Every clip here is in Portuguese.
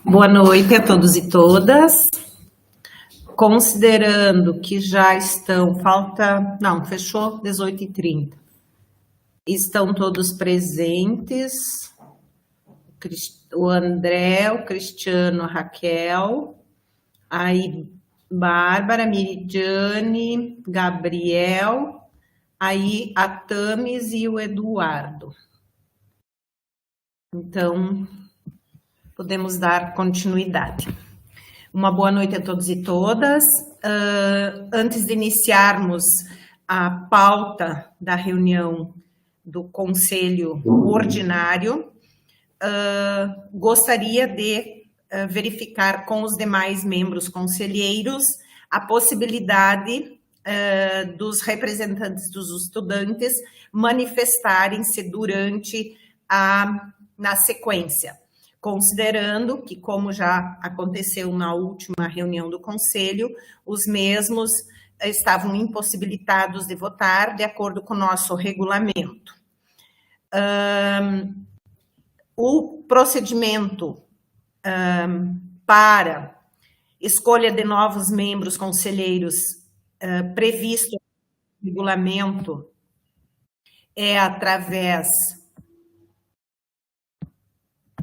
Boa noite a todos e todas. Considerando que já estão, fechou 18h30. Estão todos presentes, o André, o Cristiano, a Raquel, aí Bárbara, Miridiane, Gabriel, aí a Tamis e o Eduardo. Então, podemos dar continuidade. Uma boa noite a todos e todas. Antes de iniciarmos a pauta da reunião do Conselho Ordinário, gostaria de verificar com os demais membros conselheiros a possibilidade dos representantes dos estudantes manifestarem-se na sequência, considerando que, como já aconteceu na última reunião do Conselho, os mesmos estavam impossibilitados de votar de acordo com o nosso regulamento. O procedimento para escolha de novos membros conselheiros previsto no regulamento é através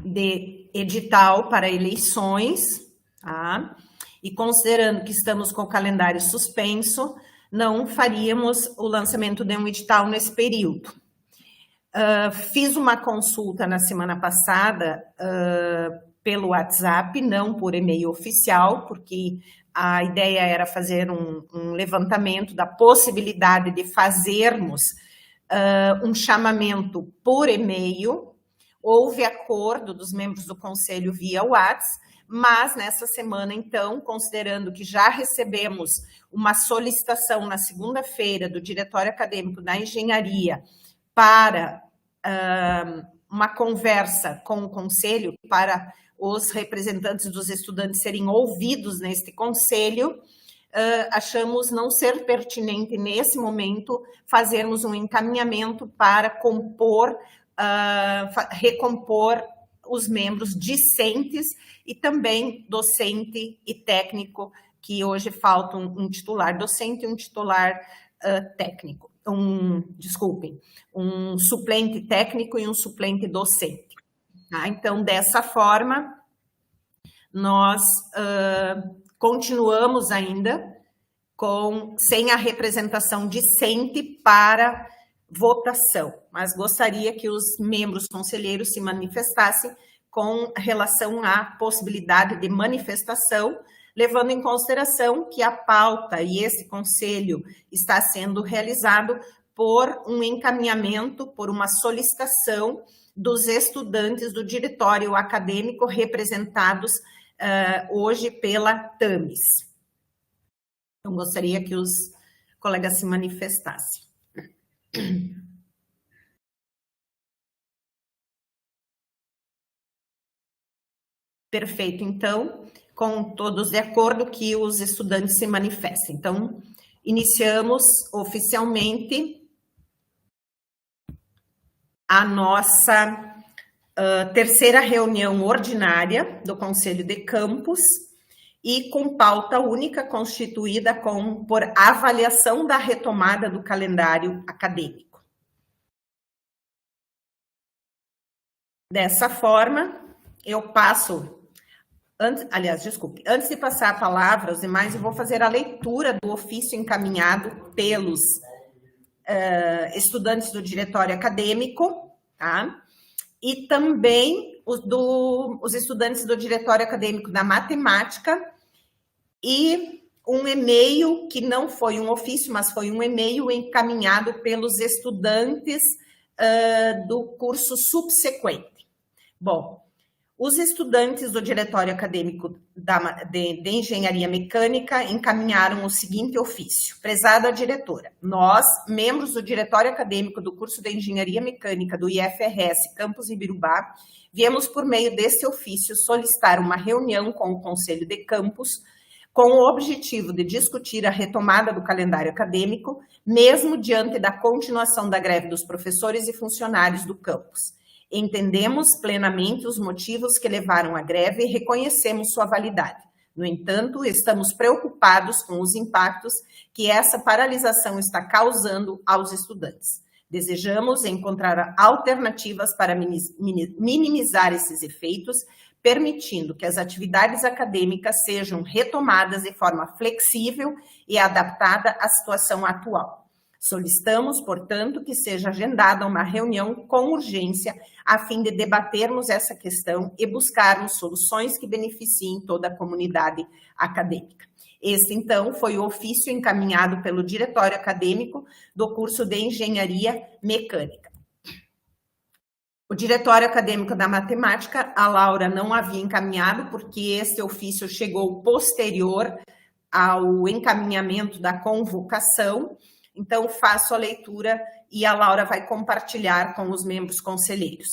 de edital para eleições, tá? E considerando que estamos com o calendário suspenso, não faríamos o lançamento de um edital nesse período. Fiz uma consulta na semana passada pelo WhatsApp, não por e-mail oficial, porque a ideia era fazer um levantamento da possibilidade de fazermos um chamamento por e-mail. Houve acordo dos membros do Conselho via WhatsApp, mas nessa semana, então, considerando que já recebemos uma solicitação na segunda-feira do Diretório Acadêmico da Engenharia para uma conversa com o Conselho, para os representantes dos estudantes serem ouvidos neste Conselho, achamos não ser pertinente, nesse momento, fazermos um encaminhamento para recompor os membros discentes e também docente e técnico, que hoje falta um titular docente e um titular técnico, um suplente técnico e um suplente docente. Tá? Então, dessa forma, nós continuamos ainda sem a representação discente para votação, mas gostaria que os membros conselheiros se manifestassem com relação à possibilidade de manifestação, levando em consideração que a pauta e esse conselho está sendo realizado por um encaminhamento, por uma solicitação dos estudantes do diretório acadêmico representados hoje pela Tamis. Então, gostaria que os colegas se manifestassem. Perfeito, então, com todos de acordo que os estudantes se manifestem. Então, iniciamos oficialmente a nossa terceira reunião ordinária do Conselho de Campus e com pauta única constituída por avaliação da retomada do calendário acadêmico. Dessa forma, eu passo... Antes de passar a palavra aos demais, eu vou fazer a leitura do ofício encaminhado pelos estudantes do diretório acadêmico, tá? E também os estudantes do diretório acadêmico da matemática e um e-mail que não foi um ofício, mas foi um e-mail encaminhado pelos estudantes do curso subsequente. Bom, os estudantes do Diretório Acadêmico de Engenharia Mecânica encaminharam o seguinte ofício. Prezada diretora, nós, membros do Diretório Acadêmico do curso de Engenharia Mecânica do IFRS Campus Ibirubá, viemos por meio desse ofício solicitar uma reunião com o Conselho de Campus com o objetivo de discutir a retomada do calendário acadêmico, mesmo diante da continuação da greve dos professores e funcionários do campus. Entendemos plenamente os motivos que levaram à greve e reconhecemos sua validade. No entanto, estamos preocupados com os impactos que essa paralisação está causando aos estudantes. Desejamos encontrar alternativas para minimizar esses efeitos, permitindo que as atividades acadêmicas sejam retomadas de forma flexível e adaptada à situação atual. Solicitamos, portanto, que seja agendada uma reunião com urgência a fim de debatermos essa questão e buscarmos soluções que beneficiem toda a comunidade acadêmica. Este, então, foi o ofício encaminhado pelo Diretório Acadêmico do curso de Engenharia Mecânica. O Diretório Acadêmico da Matemática, a Laura não havia encaminhado, porque este ofício chegou posterior ao encaminhamento da convocação. Então, faço a leitura e a Laura vai compartilhar com os membros conselheiros.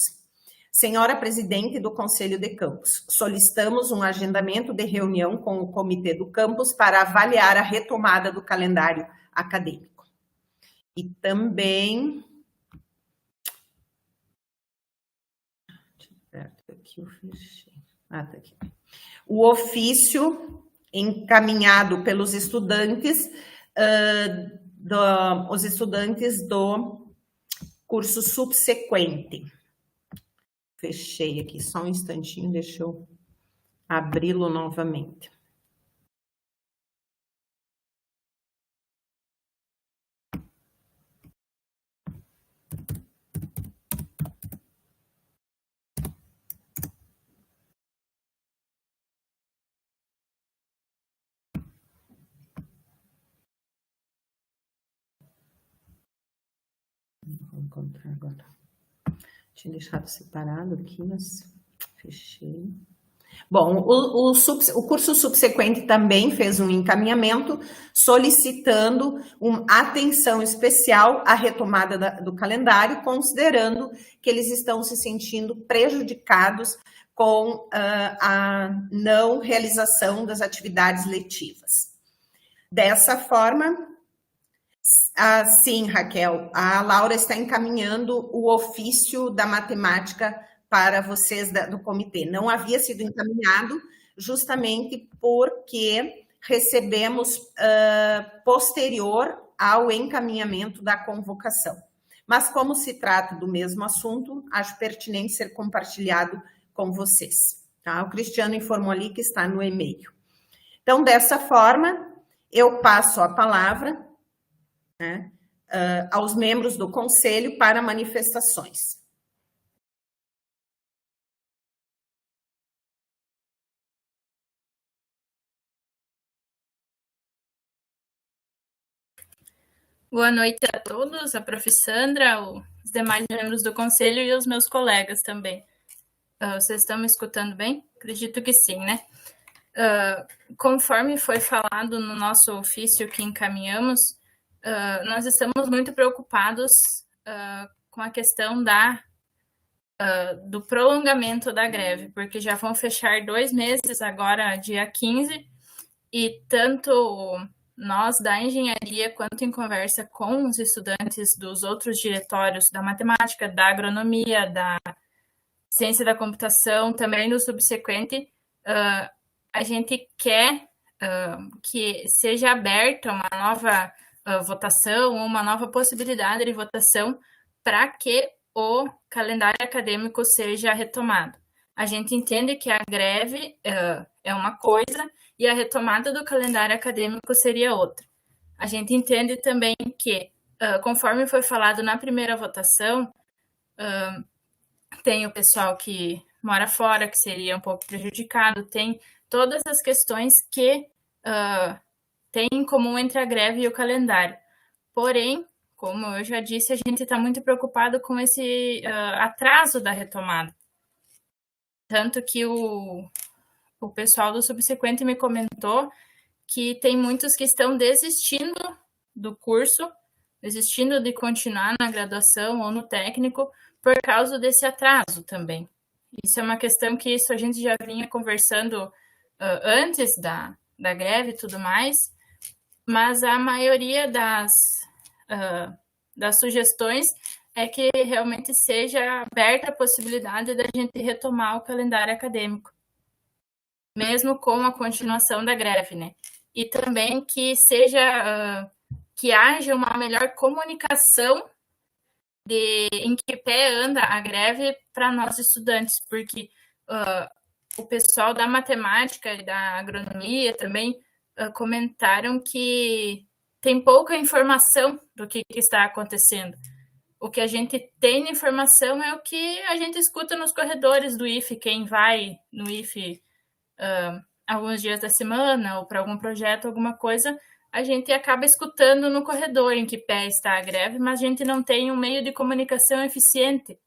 Senhora Presidente do Conselho de Campus, solicitamos um agendamento de reunião com o Comitê do Campus para avaliar a retomada do calendário acadêmico. E também... O ofício encaminhado pelos estudantes... os estudantes do curso subsequente. Fechei aqui, só um instantinho, deixa eu abri-lo novamente. Vou encontrar agora. Tinha deixado separado aqui, mas fechei. Bom, o curso subsequente também fez um encaminhamento solicitando uma atenção especial à retomada do calendário, considerando que eles estão se sentindo prejudicados com a não realização das atividades letivas. Dessa forma... sim, Raquel, a Laura está encaminhando o ofício da matemática para vocês do comitê. Não havia sido encaminhado justamente porque recebemos posterior ao encaminhamento da convocação. Mas como se trata do mesmo assunto, acho pertinente ser compartilhado com vocês. Tá? O Cristiano informou ali que está no e-mail. Então, dessa forma, eu passo a palavra... né, aos membros do Conselho para manifestações. Boa noite a todos, a prof. Sandra, os demais membros do Conselho e os meus colegas também. Vocês estão me escutando bem? Acredito que sim, né? Conforme foi falado no nosso ofício que encaminhamos, nós estamos muito preocupados com a questão do prolongamento da greve, porque já vão fechar 2 meses agora, dia 15, e tanto nós da engenharia, quanto em conversa com os estudantes dos outros diretórios da matemática, da agronomia, da ciência da computação, também do subsequente, a gente quer que seja aberta uma nova votação, uma nova possibilidade de votação para que o calendário acadêmico seja retomado. A gente entende que a greve é uma coisa e a retomada do calendário acadêmico seria outra. A gente entende também que, conforme foi falado na primeira votação, tem o pessoal que mora fora, que seria um pouco prejudicado, tem todas as questões que tem em comum entre a greve e o calendário. Porém, como eu já disse, a gente está muito preocupado com esse atraso da retomada. Tanto que o pessoal do subsequente me comentou que tem muitos que estão desistindo do curso, desistindo de continuar na graduação ou no técnico por causa desse atraso também. Isso é uma questão que a gente já vinha conversando antes da greve e tudo mais, mas a maioria das sugestões é que realmente seja aberta a possibilidade da gente retomar o calendário acadêmico, mesmo com a continuação da greve, né? E também que seja que haja uma melhor comunicação de em que pé anda a greve para nós estudantes, porque o pessoal da matemática e da agronomia também comentaram que tem pouca informação do que está acontecendo. O que a gente tem de informação é o que a gente escuta nos corredores do IFE, quem vai no IFE alguns dias da semana ou para algum projeto, alguma coisa, a gente acaba escutando no corredor em que pé está a greve, mas a gente não tem um meio de comunicação eficiente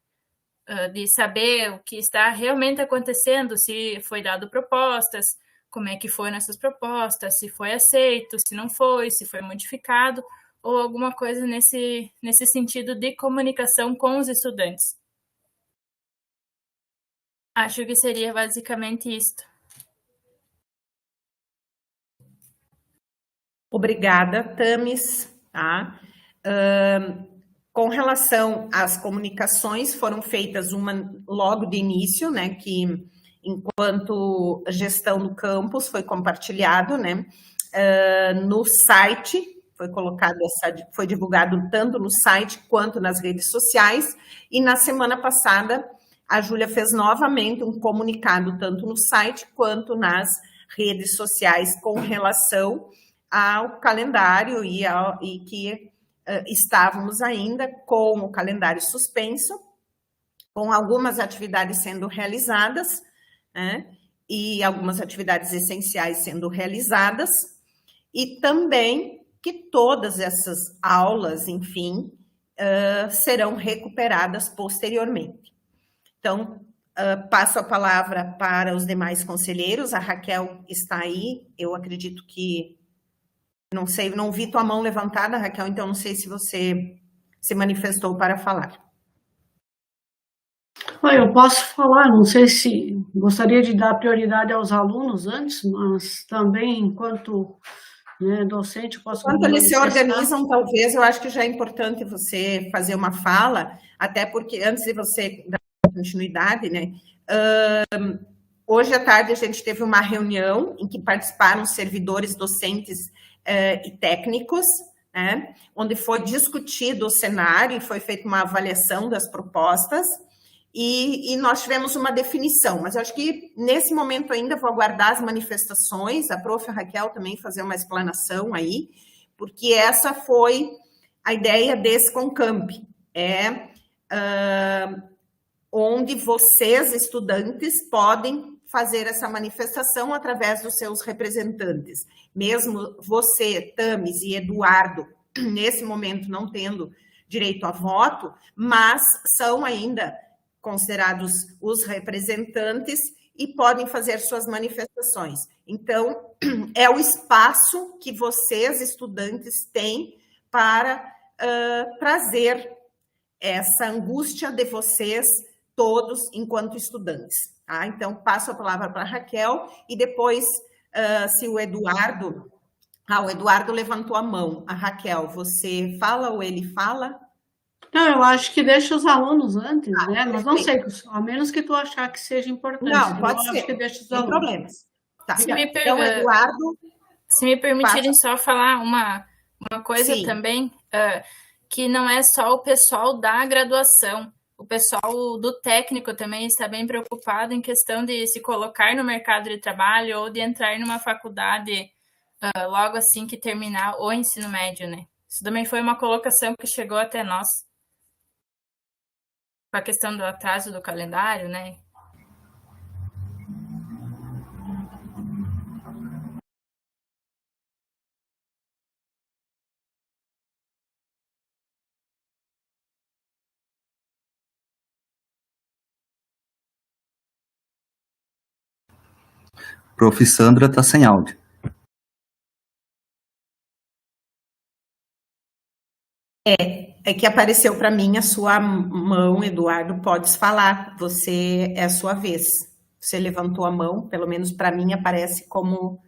de saber o que está realmente acontecendo, se foi dado propostas, como é que foram essas propostas, se foi aceito, se não foi, se foi modificado, ou alguma coisa nesse sentido de comunicação com os estudantes. Acho que seria basicamente isto. Obrigada, Tamis. Tá? Com relação às comunicações, foram feitas uma logo de início, né, que enquanto gestão do campus foi compartilhado, né, no site, foi divulgado tanto no site quanto nas redes sociais, e na semana passada a Júlia fez novamente um comunicado tanto no site quanto nas redes sociais com relação ao calendário e que estávamos ainda com o calendário suspenso, com algumas atividades sendo realizadas, né, e algumas atividades essenciais sendo realizadas, e também que todas essas aulas, enfim, serão recuperadas posteriormente. Então, passo a palavra para os demais conselheiros. A Raquel está aí, eu acredito que não sei, não vi tua mão levantada, Raquel, então não sei se você se manifestou para falar. Eu posso falar, não sei se gostaria de dar prioridade aos alunos antes, mas também, enquanto docente, posso... Enquanto eles se organizam, talvez, eu acho que já é importante você fazer uma fala, até porque, antes de você dar continuidade, né, hoje à tarde a gente teve uma reunião em que participaram servidores, docentes e técnicos, né, onde foi discutido o cenário e foi feita uma avaliação das propostas, e nós tivemos uma definição, mas eu acho que nesse momento ainda vou aguardar as manifestações, a prof. Raquel também fazer uma explanação aí, porque essa foi a ideia desse Concamp, onde vocês, estudantes, podem fazer essa manifestação através dos seus representantes. Mesmo você, Tamis e Eduardo, nesse momento não tendo direito a voto, mas são ainda considerados os representantes e podem fazer suas manifestações. Então, é o espaço que vocês, estudantes, têm para trazer essa angústia de vocês todos enquanto estudantes. Tá? Então, passo a palavra para a Raquel e depois, se o Eduardo... o Eduardo levantou a mão. A Raquel, você fala ou ele fala? Não, eu acho que deixa os alunos antes, né? Mas não sei, a menos que tu achar que seja importante. Não, pode ser. Acho que deixa os Sem alunos. problemas. Tá. Então, Eduardo... Se me permitirem só falar uma coisa Sim. também, que não é só o pessoal da graduação, o pessoal do técnico também está bem preocupado em questão de se colocar no mercado de trabalho ou de entrar numa faculdade logo assim que terminar o ensino médio, né? Isso também foi uma colocação que chegou até nós, com a questão do atraso do calendário, né? Prof. Sandra está sem áudio. É que apareceu para mim a sua mão, Eduardo, podes falar, é a sua vez. Você levantou a mão, pelo menos para mim aparece como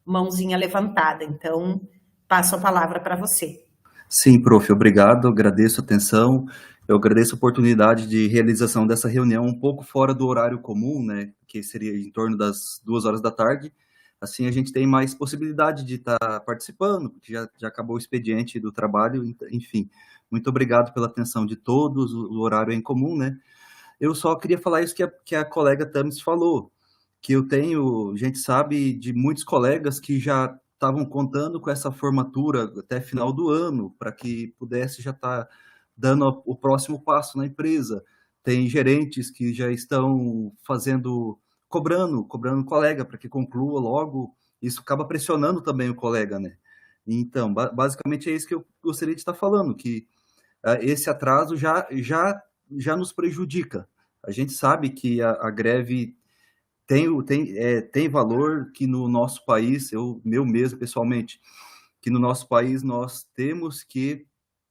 mãozinha levantada, então passo a palavra para você. Sim, prof, obrigado, agradeço a atenção. Eu agradeço a oportunidade de realização dessa reunião um pouco fora do horário comum, né, que seria em torno das 2 horas da tarde. Assim, a gente tem mais possibilidade de estar participando, porque já acabou o expediente do trabalho, enfim. Muito obrigado pela atenção de todos, o horário é em comum, né? Eu só queria falar isso que a colega Tamis falou, que eu tenho, a gente sabe de muitos colegas que já estavam contando com essa formatura até final do ano, para que pudesse já estar dando o próximo passo na empresa. Tem gerentes que já estão cobrando o colega para que conclua logo. Isso acaba pressionando também o colega, né? Então, basicamente é isso que eu gostaria de estar falando, que esse atraso já nos prejudica. A gente sabe que a greve tem valor, que no nosso país, meu mesmo pessoalmente, que no nosso país nós temos que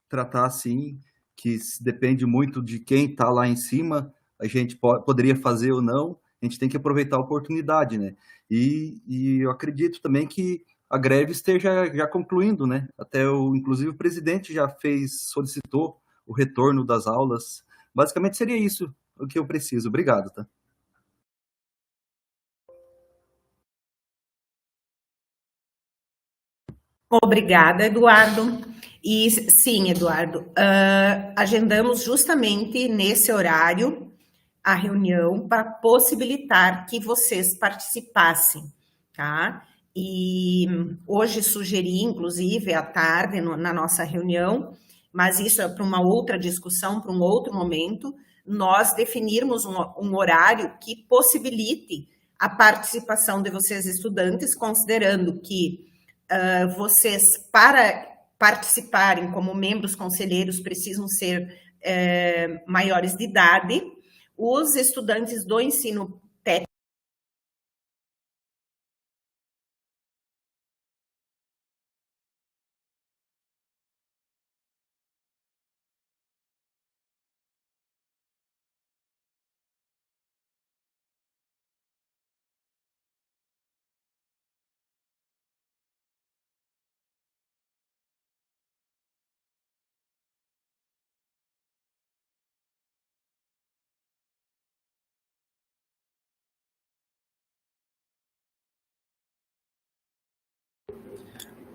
tratar assim, que depende muito de quem está lá em cima, a gente poderia fazer ou não, a gente tem que aproveitar a oportunidade, né? E eu acredito também que a greve esteja já concluindo, né? Inclusive o presidente já solicitou o retorno das aulas. Basicamente seria isso o que eu preciso. Obrigado, tá? Obrigada, Eduardo. E sim, Eduardo, agendamos justamente nesse horário a reunião para possibilitar que vocês participassem, tá? E hoje sugeri, inclusive, à tarde, na nossa reunião, mas isso é para uma outra discussão, para um outro momento, nós definirmos um horário que possibilite a participação de vocês, estudantes, considerando que vocês, para participarem como membros conselheiros, precisam ser maiores de idade. Os estudantes do ensino técnico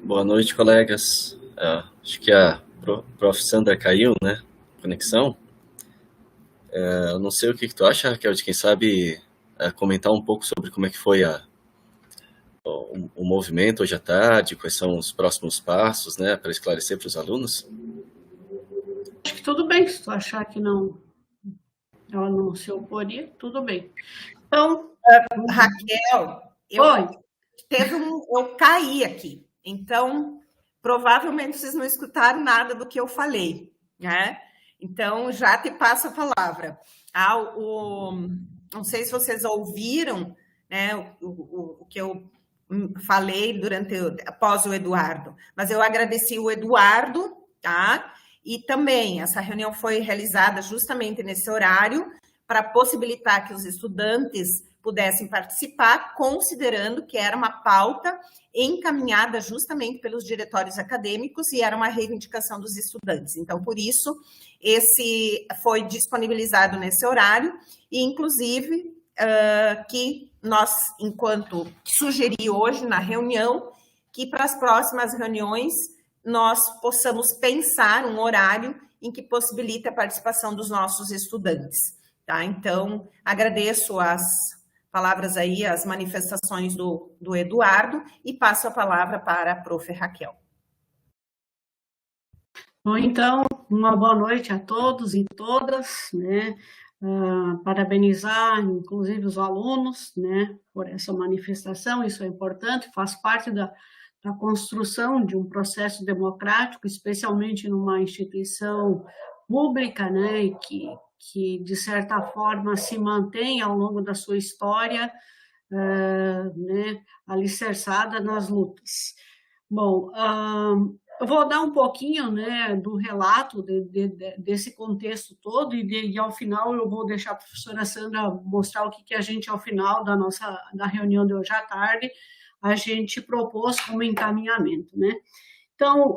Boa noite, colegas. Acho que a prof. Sandra caiu, né? Conexão. Eu não sei o que tu acha, Raquel, de quem sabe comentar um pouco sobre como é que foi o movimento hoje à tarde, quais são os próximos passos, né, para esclarecer para os alunos. Acho que tudo bem, se tu achar que ela não se oporia, tudo bem. Então, Raquel, eu caí aqui. Então, provavelmente vocês não escutaram nada do que eu falei, né? Então, já te passo a palavra. Não sei se vocês ouviram, né, o que eu falei após o Eduardo, mas eu agradeci o Eduardo, tá? E também essa reunião foi realizada justamente nesse horário para possibilitar que os estudantes pudessem participar, considerando que era uma pauta encaminhada justamente pelos diretórios acadêmicos e era uma reivindicação dos estudantes. Então, por isso, esse foi disponibilizado nesse horário e, inclusive, que nós, enquanto sugeri hoje na reunião, que para as próximas reuniões nós possamos pensar um horário em que possibilite a participação dos nossos estudantes. Tá? Então, agradeço as palavras aí, as manifestações do Eduardo, e passo a palavra para a prof. Raquel. Bom, então, uma boa noite a todos e todas, né? Parabenizar, inclusive, os alunos, né, por essa manifestação, isso é importante, faz parte da construção de um processo democrático, especialmente numa instituição pública, né, que de certa forma se mantém ao longo da sua história, né, alicerçada nas lutas. Bom, eu vou dar um pouquinho, né, do relato desse contexto todo e ao final eu vou deixar a professora Sandra mostrar o que a gente, ao final da reunião de hoje à tarde, a gente propôs como encaminhamento, né? Então,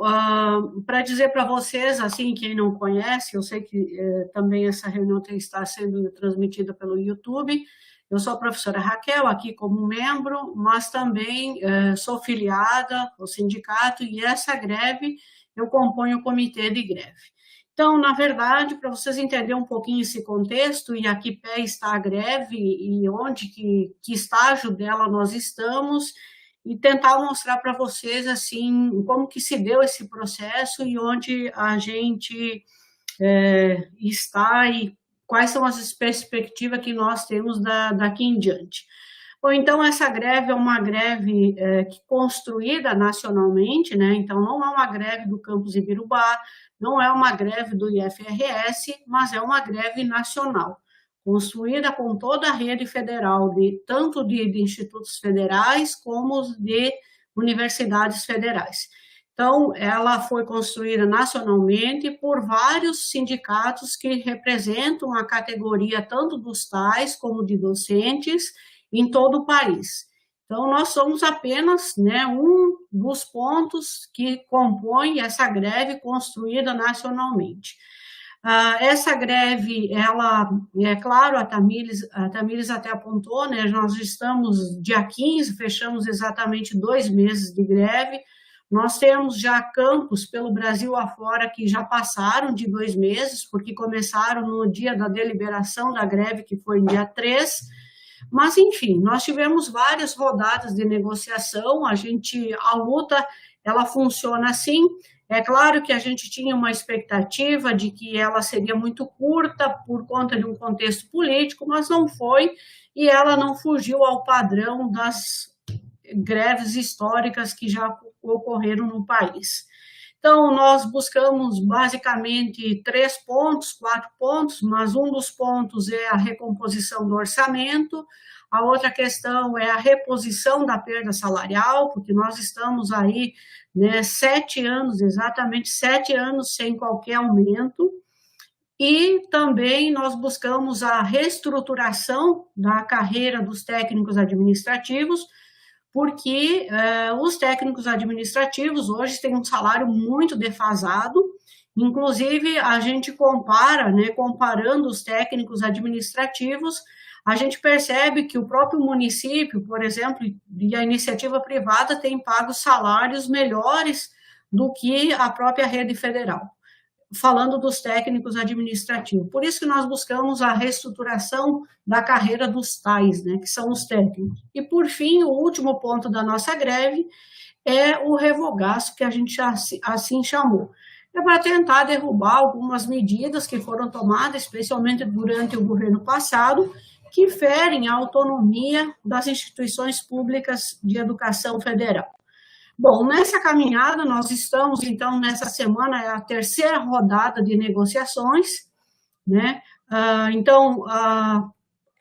para dizer para vocês, assim, quem não conhece, eu sei que também essa reunião está sendo transmitida pelo YouTube. Eu sou a professora Raquel, aqui como membro, mas também sou filiada ao sindicato, e essa greve eu componho o comitê de greve. Então, na verdade, para vocês entenderem um pouquinho esse contexto, e a que pé está a greve, e onde, que estágio dela nós estamos, e tentar mostrar para vocês, assim, como que se deu esse processo e onde a gente está e quais são as perspectivas que nós temos daqui em diante. Bom, então, essa greve é uma greve construída nacionalmente, né? Então, não é uma greve do campus Ibirubá, não é uma greve do IFRS, mas é uma greve nacional, construída com toda a rede federal, tanto de institutos federais como de universidades federais. Então, ela foi construída nacionalmente por vários sindicatos que representam a categoria tanto dos tais como de docentes em todo o país. Então, nós somos apenas, né, um dos pontos que compõe essa greve construída nacionalmente. Essa greve, ela, é claro, a Tamires até apontou, né, nós estamos dia 15, fechamos exatamente 2 meses de greve. Nós temos já campos pelo Brasil afora que já passaram de 2 meses, porque começaram no dia da deliberação da greve, que foi dia 3. Mas, enfim, nós tivemos várias rodadas de negociação, a luta, ela funciona assim. É claro que a gente tinha uma expectativa de que ela seria muito curta por conta de um contexto político, mas não foi, e ela não fugiu ao padrão das greves históricas que já ocorreram no país. Então, nós buscamos basicamente 3 pontos, 4 pontos, mas um dos pontos é a recomposição do orçamento, a outra questão é a reposição da perda salarial, porque nós estamos aí, né, 7 anos, exatamente 7 anos sem qualquer aumento, e também nós buscamos a reestruturação da carreira dos técnicos administrativos, porque os técnicos administrativos hoje têm um salário muito defasado, inclusive a gente compara, né, comparando os técnicos administrativos, a gente percebe que o próprio município, por exemplo, e a iniciativa privada tem pago salários melhores do que a própria rede federal, falando dos técnicos administrativos. Por isso que nós buscamos a reestruturação da carreira dos tais, né, que são os técnicos. E, por fim, o último ponto da nossa greve é o revogaço, que a gente assim chamou. É para tentar derrubar algumas medidas que foram tomadas, especialmente durante o governo passado, que ferem a autonomia das instituições públicas de educação federal. Bom, nessa caminhada, nós estamos, então, nessa semana, é a 3ª rodada de negociações, né? Então,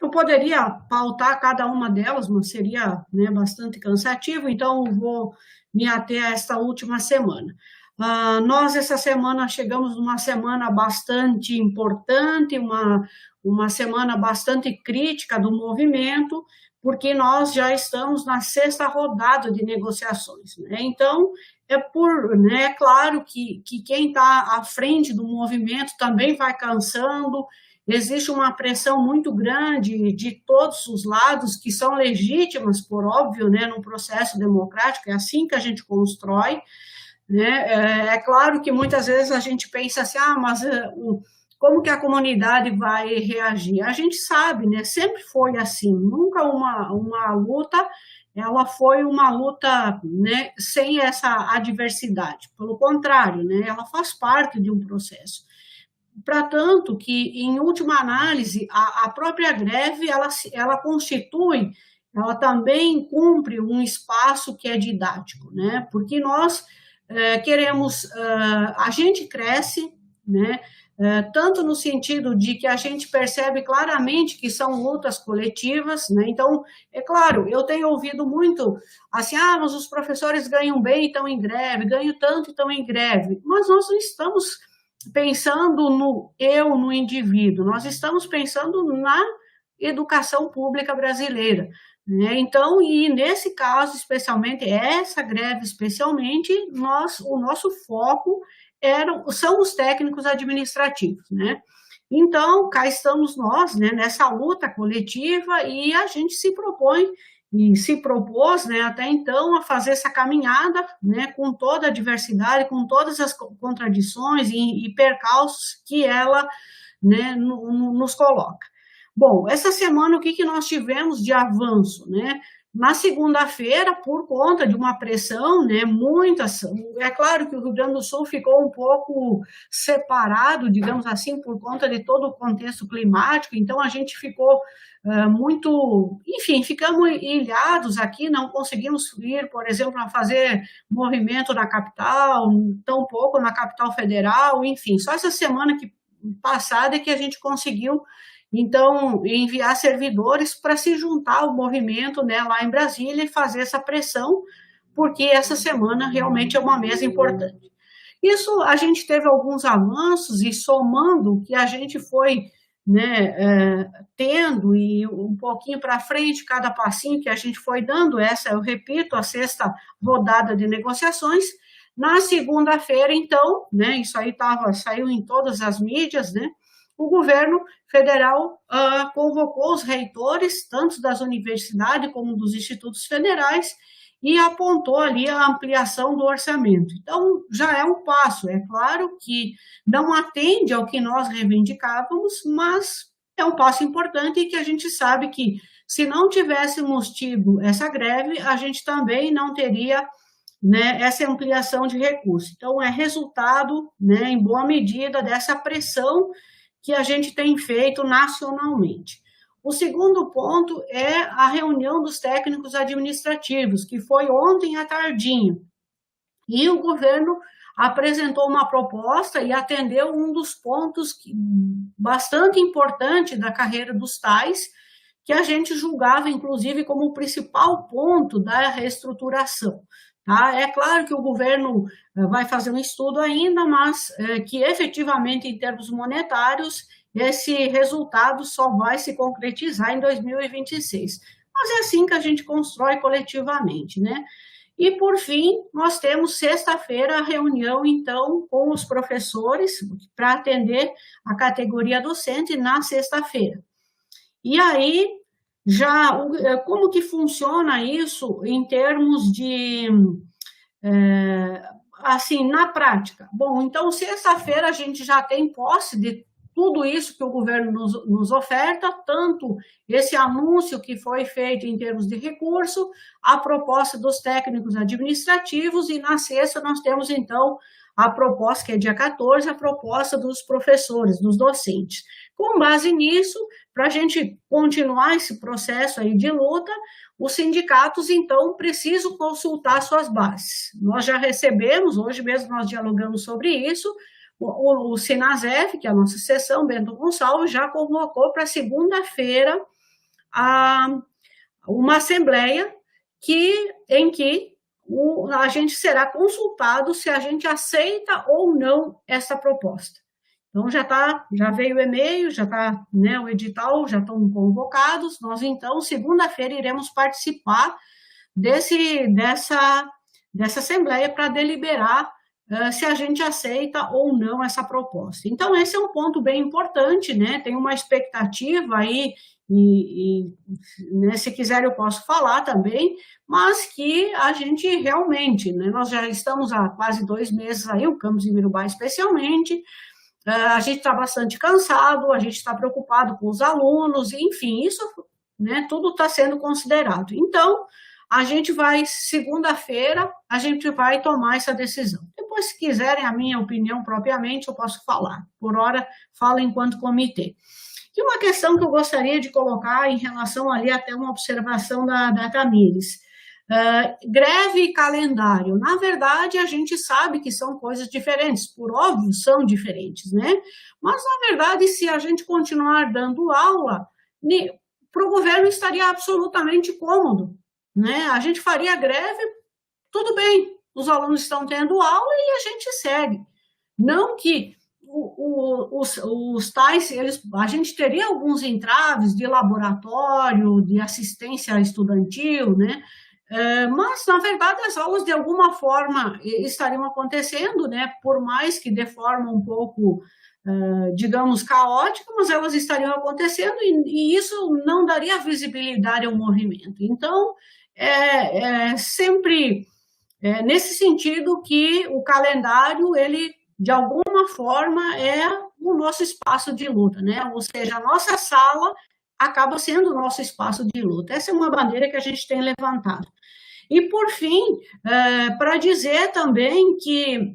eu poderia pautar cada uma delas, mas seria, né, bastante cansativo, então vou me ater a esta última semana. Nós, essa semana, chegamos numa semana bastante importante, uma semana bastante crítica do movimento, porque nós já estamos na 6ª rodada de negociações, né? Então, é claro que quem está à frente do movimento também vai cansando, existe uma pressão muito grande de todos os lados, que são legítimas, por óbvio, né, no processo democrático, é assim que a gente constrói, né? É claro que muitas vezes a gente pensa assim, mas como que a comunidade vai reagir? A gente sabe, né? Sempre foi assim, nunca uma luta, ela foi uma luta, né, sem essa adversidade. Pelo contrário, né, ela faz parte de um processo. Para tanto que, em última análise, a própria greve, ela constitui, ela também cumpre um espaço que é didático, né? Porque nós queremos, a gente cresce, né? Tanto no sentido de que a gente percebe claramente que são lutas coletivas, né? Então, é claro, eu tenho ouvido muito assim, mas os professores ganham bem e estão em greve, ganham tanto e estão em greve, mas nós não estamos pensando no indivíduo, nós estamos pensando na educação pública brasileira, né? Então, e nesse caso, especialmente, essa greve especialmente, o nosso foco são os técnicos administrativos, né? Então, cá estamos nós, né, nessa luta coletiva, e a gente se propõe e se propôs, né, até então, a fazer essa caminhada, né, com toda a diversidade, com todas as contradições e percalços que ela, né, nos coloca. Bom, essa semana o que nós tivemos de avanço, né? Na segunda-feira, por conta de uma pressão, né, é claro que o Rio Grande do Sul ficou um pouco separado, digamos assim, por conta de todo o contexto climático, então a gente ficou ficamos ilhados aqui, não conseguimos ir, por exemplo, a fazer movimento na capital, tampouco na capital federal, enfim, só essa semana passada é que a gente conseguiu, então, enviar servidores para se juntar ao movimento, né, lá em Brasília e fazer essa pressão, porque essa semana realmente é uma mesa importante. Isso, a gente teve alguns avanços e somando que a gente foi, né, tendo e um pouquinho para frente, cada passinho que a gente foi dando, eu repito, a 6ª rodada de negociações. Na segunda-feira, então, né, isso aí saiu em todas as mídias, né, o governo federal convocou os reitores, tanto das universidades como dos institutos federais, e apontou ali a ampliação do orçamento. Então, já é um passo, é claro que não atende ao que nós reivindicávamos, mas é um passo importante e que a gente sabe que, se não tivéssemos tido essa greve, a gente também não teria, né, essa ampliação de recursos. Então, é resultado, né, em boa medida, dessa pressão que a gente tem feito nacionalmente. O segundo ponto é a reunião dos técnicos administrativos, que foi ontem à tardinha. E o governo apresentou uma proposta e atendeu um dos pontos bastante importante da carreira dos tais, que a gente julgava, inclusive, como o principal ponto da reestruturação. Tá? É claro que o governo vai fazer um estudo ainda, mas que efetivamente, em termos monetários, esse resultado só vai se concretizar em 2026. Mas é assim que a gente constrói coletivamente, né? E, por fim, nós temos sexta-feira a reunião, então, com os professores para atender a categoria docente na sexta-feira. E aí, como que funciona isso em termos de, assim, na prática? Bom, então, sexta-feira a gente já tem posse de tudo isso que o governo nos oferta, tanto esse anúncio que foi feito em termos de recurso, a proposta dos técnicos administrativos, e na sexta nós temos, então, a proposta, que é dia 14, a proposta dos professores, dos docentes. Com base nisso, para a gente continuar esse processo aí de luta, os sindicatos, então, precisam consultar suas bases. Nós já recebemos, hoje mesmo nós dialogamos sobre isso, o Sinasef, que é a nossa seção, Bento Gonçalves, já convocou para segunda-feira uma assembleia em que a gente será consultado se a gente aceita ou não essa proposta. Então, já veio o e-mail, já está, né, o edital, já estão convocados. Nós, então, segunda-feira, iremos participar dessa assembleia para deliberar se a gente aceita ou não essa proposta. Então, esse é um ponto bem importante, né? Tem uma expectativa aí, né, se quiser eu posso falar também, mas que a gente realmente, né, nós já estamos há quase 2 meses aí, o campus de Imbirubá especialmente, a gente está bastante cansado, a gente está preocupado com os alunos, enfim, isso, né, tudo está sendo considerado. Então, a gente vai, segunda-feira, a gente vai tomar essa decisão. Depois, se quiserem a minha opinião propriamente, eu posso falar. Por hora, falo enquanto comitê. E uma questão que eu gostaria de colocar em relação ali até uma observação da Tamires. Greve e calendário. Na verdade, a gente sabe que são coisas diferentes, por óbvio, são diferentes, né? Mas, na verdade, se a gente continuar dando aula, para o governo estaria absolutamente cômodo, né? A gente faria greve, tudo bem, os alunos estão tendo aula e a gente segue. Não que os tais, a gente teria alguns entraves de laboratório, de assistência estudantil, né? Mas, na verdade, as aulas, de alguma forma, estariam acontecendo, né? Por mais que de forma um pouco, digamos, caótica, mas elas estariam acontecendo e isso não daria visibilidade ao movimento. Então, sempre nesse sentido que o calendário, ele, de alguma forma, é o nosso espaço de luta, né? Ou seja, a nossa sala acaba sendo o nosso espaço de luta. Essa é uma bandeira que a gente tem levantado. E, por fim, para dizer também que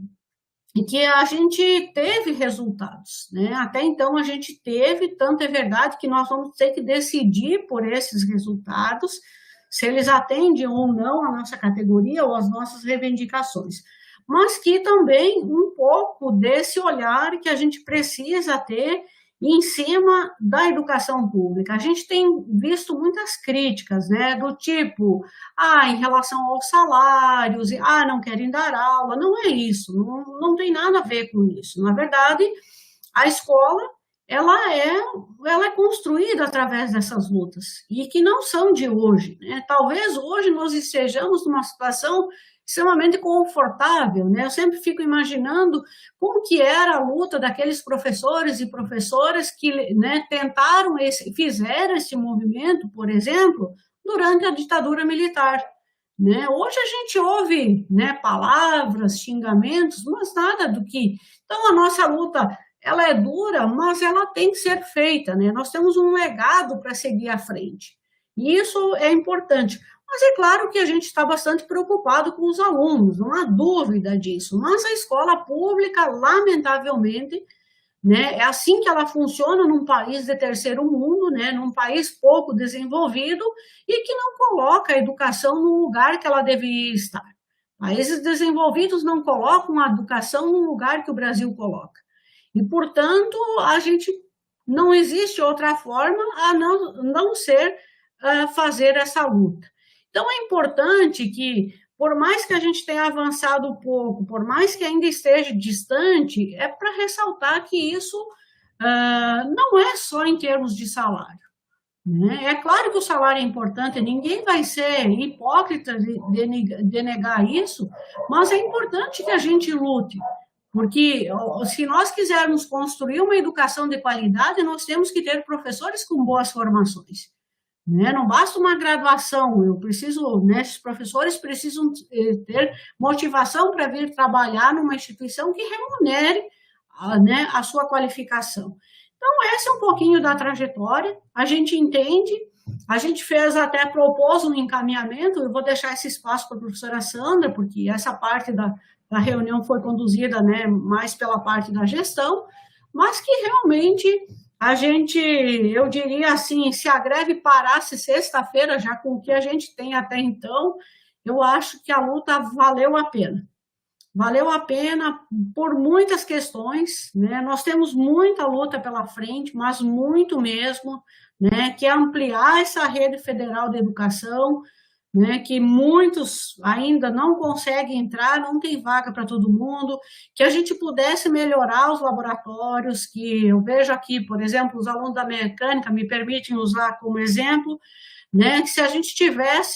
a gente teve resultados, né? Até então a gente teve, tanto é verdade que nós vamos ter que decidir por esses resultados, se eles atendem ou não a nossa categoria ou as nossas reivindicações, mas que também um pouco desse olhar que a gente precisa ter em cima da educação pública. A gente tem visto muitas críticas, né, do tipo, em relação aos salários, não querem dar aula. Não é isso, não tem nada a ver com isso. Na verdade, a escola, ela é construída através dessas lutas, e que não são de hoje, né? Talvez hoje nós estejamos numa situação extremamente confortável, né? Eu sempre fico imaginando como que era a luta daqueles professores e professoras que, né, fizeram esse movimento, por exemplo, durante a ditadura militar, né? Hoje a gente ouve, né, palavras, xingamentos, mas nada do que... Então, a nossa luta, ela é dura, mas ela tem que ser feita, né? Nós temos um legado para seguir à frente, e isso é importante. Mas é claro que a gente está bastante preocupado com os alunos, não há dúvida disso. Mas a escola pública, lamentavelmente, né, é assim que ela funciona num país de terceiro mundo, né, num país pouco desenvolvido e que não coloca a educação no lugar que ela deveria estar. Países desenvolvidos não colocam a educação no lugar que o Brasil coloca. E, portanto, não existe outra forma a não ser fazer essa luta. Então, é importante que, por mais que a gente tenha avançado um pouco, por mais que ainda esteja distante, é para ressaltar que isso não é só em termos de salário, né? É claro que o salário é importante, ninguém vai ser hipócrita de negar isso, mas é importante que a gente lute, porque se nós quisermos construir uma educação de qualidade, nós temos que ter professores com boas formações. Né? Não basta uma graduação, esses professores precisam ter motivação para vir trabalhar numa instituição que remunere, né, a sua qualificação. Então, esse é um pouquinho da trajetória, a gente entende, a gente propôs um encaminhamento, eu vou deixar esse espaço para a professora Sandra, porque essa parte da reunião foi conduzida, né, mais pela parte da gestão, mas que realmente... eu diria assim, se a greve parasse sexta-feira, já com o que a gente tem até então, eu acho que a luta valeu a pena. Valeu a pena por muitas questões, né? Nós temos muita luta pela frente, mas muito mesmo, né? Que é ampliar essa rede federal de educação, né, que muitos ainda não conseguem entrar, não tem vaga para todo mundo, que a gente pudesse melhorar os laboratórios, que eu vejo aqui, por exemplo, os alunos da mecânica me permitem usar como exemplo, né, que se a gente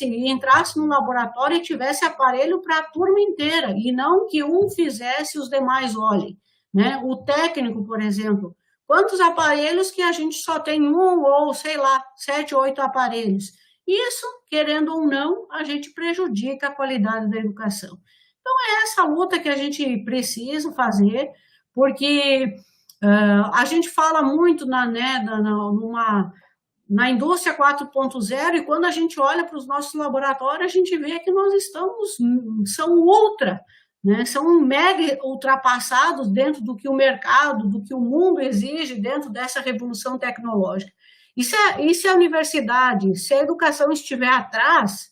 entrasse no laboratório e tivesse aparelho para a turma inteira, e não que um fizesse e os demais olhem, né? O técnico, por exemplo, quantos aparelhos que a gente só tem ou, 7, 8 aparelhos? Isso, querendo ou não, a gente prejudica a qualidade da educação. Então, é essa luta que a gente precisa fazer, porque a gente fala muito na indústria 4.0, e quando a gente olha para os nossos laboratórios, a gente vê que nós são né, são mega ultrapassados dentro do que o mercado, do que o mundo exige dentro dessa revolução tecnológica. E se a universidade, se a educação estiver atrás,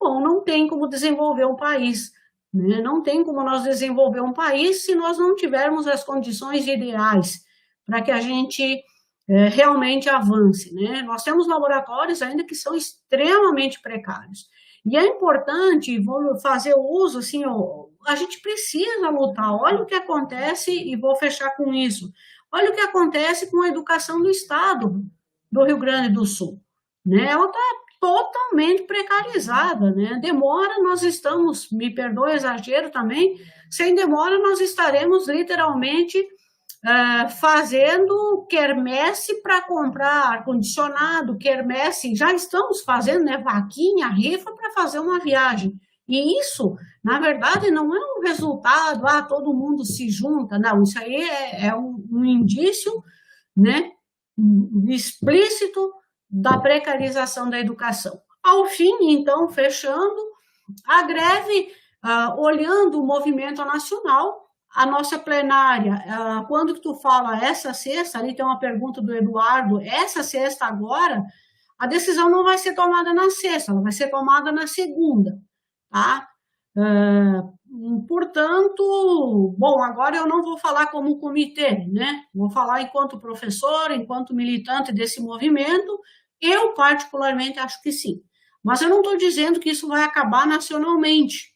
bom, não tem como desenvolver um país, né? Não tem como nós desenvolver um país se nós não tivermos as condições ideais para que a gente realmente avance, né? Nós temos laboratórios ainda que são extremamente precários. E é importante, vou fazer o uso, assim, a gente precisa lutar. Olha o que acontece, e vou fechar com isso. Olha o que acontece com a educação do Estado do Rio Grande do Sul, né? Ela está totalmente precarizada, né? Demora, nós estamos, me perdoe o exagero também, sem demora nós estaremos literalmente fazendo quermesse para comprar ar-condicionado, quermesse, já estamos fazendo, né, vaquinha, rifa para fazer uma viagem. E isso, na verdade, não é um resultado, todo mundo se junta, não, isso aí é um indício, né, explícito da precarização da educação. Ao fim, então, fechando, a greve, olhando o movimento nacional, a nossa plenária, quando que tu fala essa sexta, ali tem uma pergunta do Eduardo, essa sexta agora, a decisão não vai ser tomada na sexta, ela vai ser tomada na segunda, tá? Portanto, bom, agora eu não vou falar como comitê, né? Vou falar enquanto professora, enquanto militante desse movimento, eu particularmente acho que sim. Mas eu não estou dizendo que isso vai acabar nacionalmente,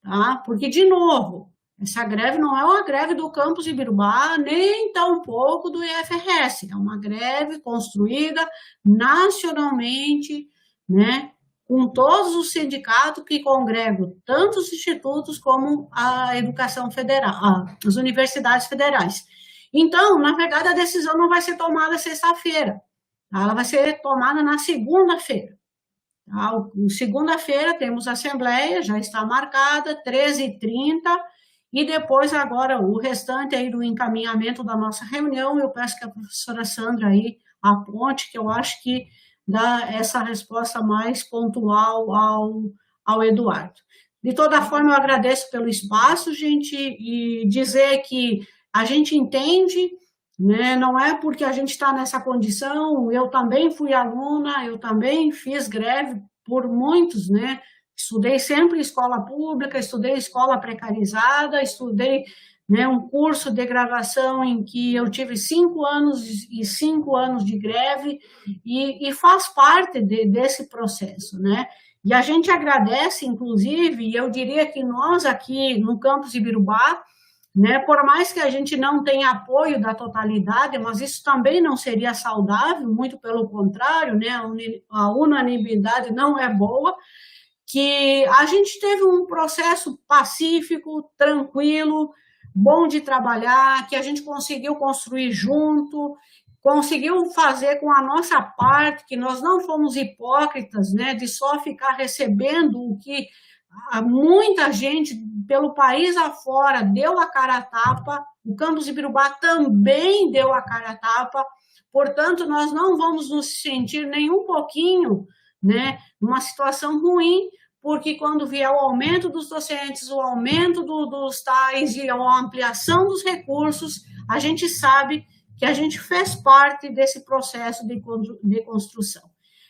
tá? Porque, de novo, essa greve não é uma greve do campus Ibirubá, nem tampouco do IFRS, é uma greve construída nacionalmente, né, com todos os sindicatos que congregam tanto os institutos como a educação federal, as universidades federais. Então, na verdade, a decisão não vai ser tomada sexta-feira, ela vai ser tomada na segunda-feira. Segunda-feira temos assembleia, já está marcada, 13h30, e depois, agora, o restante aí do encaminhamento da nossa reunião, eu peço que a professora Sandra aí aponte, que eu acho que dá essa resposta mais pontual ao Eduardo. De toda forma, eu agradeço pelo espaço, gente, e dizer que a gente entende, né, não é porque a gente está nessa condição, eu também fui aluna, eu também fiz greve por muitos, né, estudei sempre em escola pública, estudei em escola precarizada, estudei, né, um curso de graduação em que eu tive 5 anos e 5 anos de greve e faz parte desse processo, né? E a gente agradece, inclusive, e eu diria que nós aqui no campus Ibirubá, né, por mais que a gente não tenha apoio da totalidade, mas isso também não seria saudável, muito pelo contrário, né, a unanimidade não é boa, que a gente teve um processo pacífico, tranquilo, bom de trabalhar, que a gente conseguiu construir junto, conseguiu fazer com a nossa parte, que nós não fomos hipócritas, né, de só ficar recebendo o que muita gente pelo país afora deu a cara a tapa, o campus Ibirubá também deu a cara a tapa, portanto, nós não vamos nos sentir nem um pouquinho, né, numa situação ruim, porque quando vier o aumento dos docentes, o aumento dos tais e a ampliação dos recursos, a gente sabe que a gente fez parte desse processo de construção.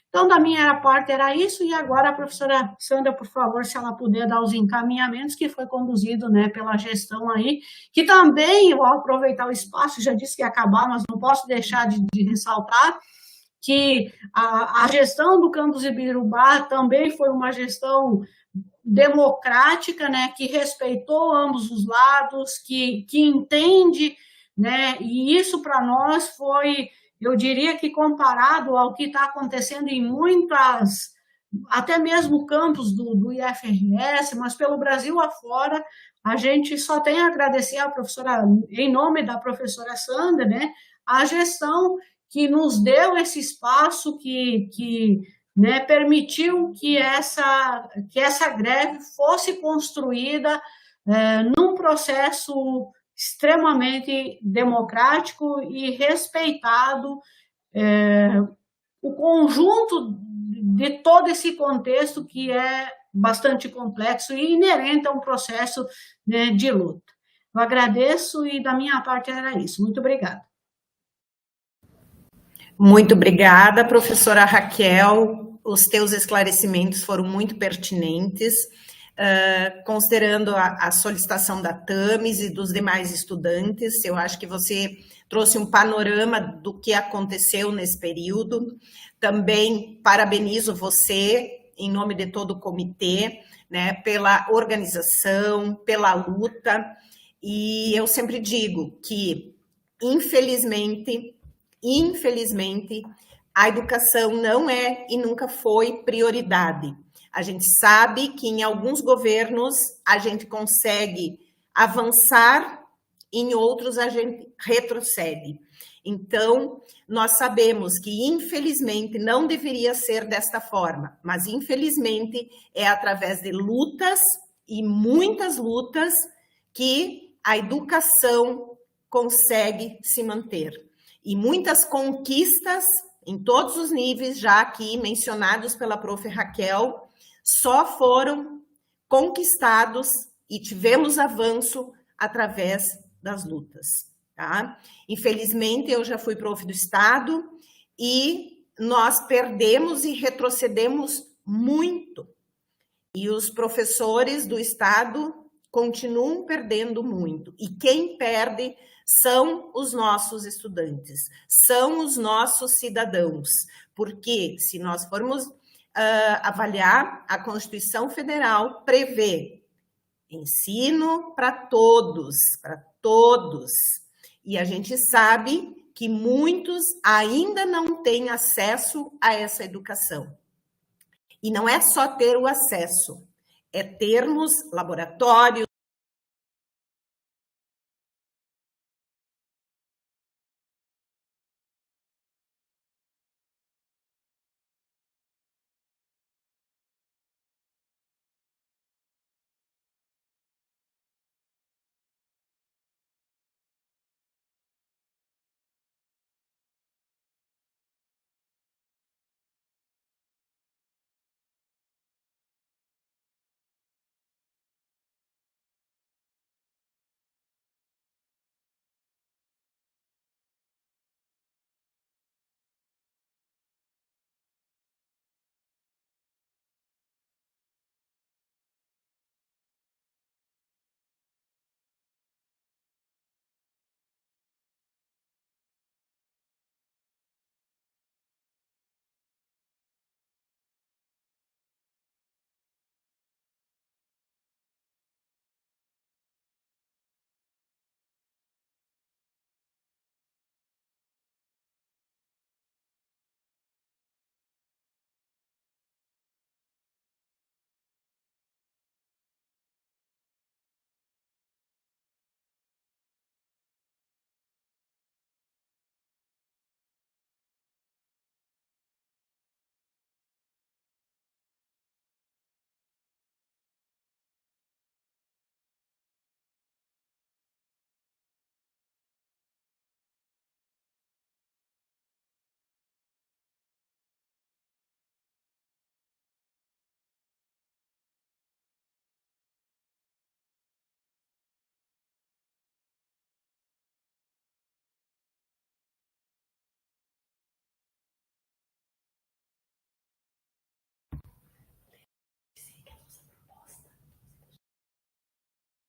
Então, da minha parte era isso, e agora a professora Sandra, por favor, se ela puder dar os encaminhamentos que foi conduzido, né, pela gestão aí, que também, eu vou aproveitar o espaço, já disse que ia acabar, mas não posso deixar de ressaltar, que a gestão do campus Ibirubá também foi uma gestão democrática, né, que respeitou ambos os lados, que entende, né, e isso para nós foi, eu diria que comparado ao que está acontecendo em muitas, até mesmo campos do IFRS, mas pelo Brasil afora, a gente só tem a agradecer à professora, em nome da professora Sandra, né, a gestão que nos deu esse espaço, que né, permitiu que essa greve fosse construída num processo extremamente democrático e respeitado o conjunto de todo esse contexto que é bastante complexo e inerente a um processo, né, de luta. Eu agradeço e da minha parte era isso. Muito obrigada. Muito obrigada, professora Raquel. Os teus esclarecimentos foram muito pertinentes, considerando a solicitação da Tamis e dos demais estudantes. Eu acho que você trouxe um panorama do que aconteceu nesse período. Também parabenizo você em nome de todo o comitê, né, pela organização, pela luta, e eu sempre digo que, infelizmente, a educação não é e nunca foi prioridade. A gente sabe que em alguns governos a gente consegue avançar, em outros a gente retrocede. Então, nós sabemos que, infelizmente, não deveria ser desta forma, mas, infelizmente, é através de lutas, e muitas lutas, que a educação consegue se manter. E muitas conquistas, em todos os níveis, já aqui mencionados pela prof. Raquel, só foram conquistados e tivemos avanço através das lutas. Tá? Infelizmente, eu já fui prof do Estado e nós perdemos e retrocedemos muito. E os professores do Estado continuam perdendo muito. E quem perde são os nossos estudantes, são os nossos cidadãos. Porque se nós formos avaliar, a Constituição Federal prevê ensino para todos, E a gente sabe que muitos ainda não têm acesso a essa educação. E não é só ter o acesso, é termos laboratórios,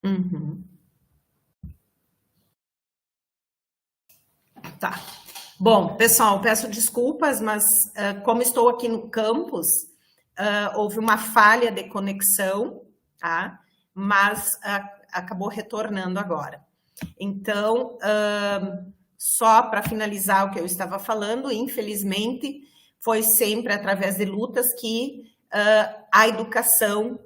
Uhum. Tá. Bom, pessoal, peço desculpas, mas como estou aqui no campus, houve uma falha de conexão, tá? Mas acabou retornando agora. Então, só para finalizar o que eu estava falando, infelizmente, foi sempre através de lutas que a educação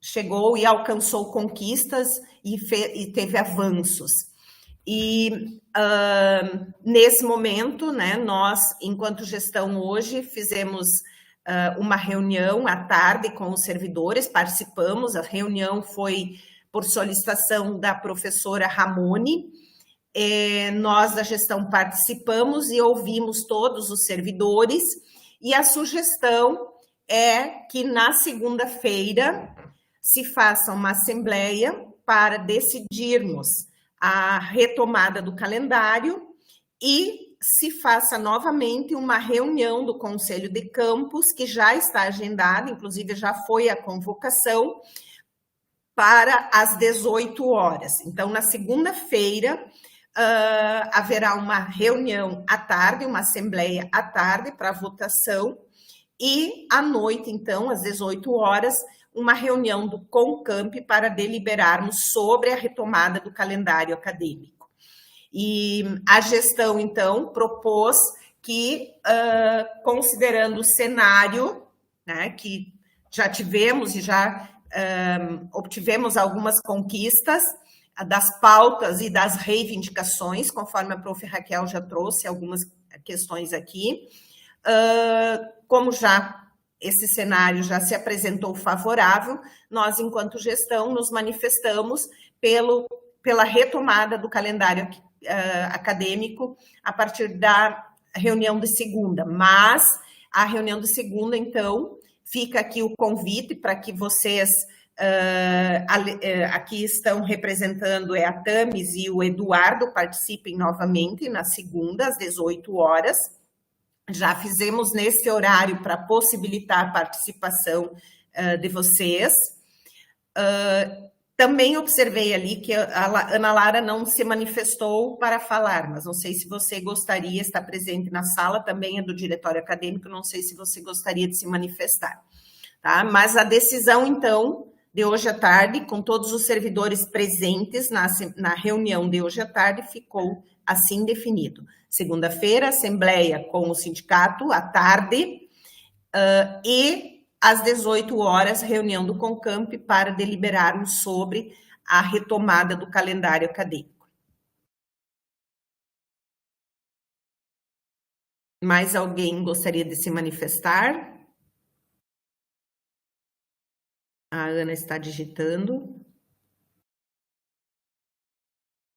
chegou e alcançou conquistas e teve avanços. E nesse momento, né, nós, enquanto gestão hoje, fizemos uma reunião à tarde com os servidores, participamos, a reunião foi por solicitação da professora Ramone, nós da gestão participamos e ouvimos todos os servidores, e a sugestão é que na segunda-feira se faça uma assembleia para decidirmos a retomada do calendário e se faça novamente uma reunião do Conselho de Campus, que já está agendada, inclusive já foi a convocação, para as 18 horas. Então, na segunda-feira, haverá uma reunião à tarde, uma assembleia à tarde para votação, e à noite, então, às 18 horas, uma reunião do CONCAMP para deliberarmos sobre a retomada do calendário acadêmico. E a gestão, então, propôs que, considerando o cenário, né, que já tivemos e já obtivemos algumas conquistas das pautas e das reivindicações, conforme a prof. Raquel já trouxe algumas questões aqui, como já esse cenário já se apresentou favorável, nós, enquanto gestão, nos manifestamos pela retomada do calendário acadêmico a partir da reunião de segunda. Mas a reunião de segunda, então, fica aqui o convite para que vocês aqui estão representando a Tamis e o Eduardo participem novamente na segunda, às 18 horas. Já fizemos nesse horário para possibilitar a participação de vocês. Também observei ali que a Ana Lara não se manifestou para falar, mas não sei se você gostaria, está presente na sala, também é do Diretório Acadêmico, não sei se você gostaria de se manifestar. Tá? Mas a decisão, então, de hoje à tarde, com todos os servidores presentes na reunião de hoje à tarde, ficou assim definido. Segunda-feira, assembleia com o sindicato, à tarde, e às 18 horas, reunião do CONCAMP para deliberarmos sobre a retomada do calendário acadêmico. Mais alguém gostaria de se manifestar? A Ana está digitando.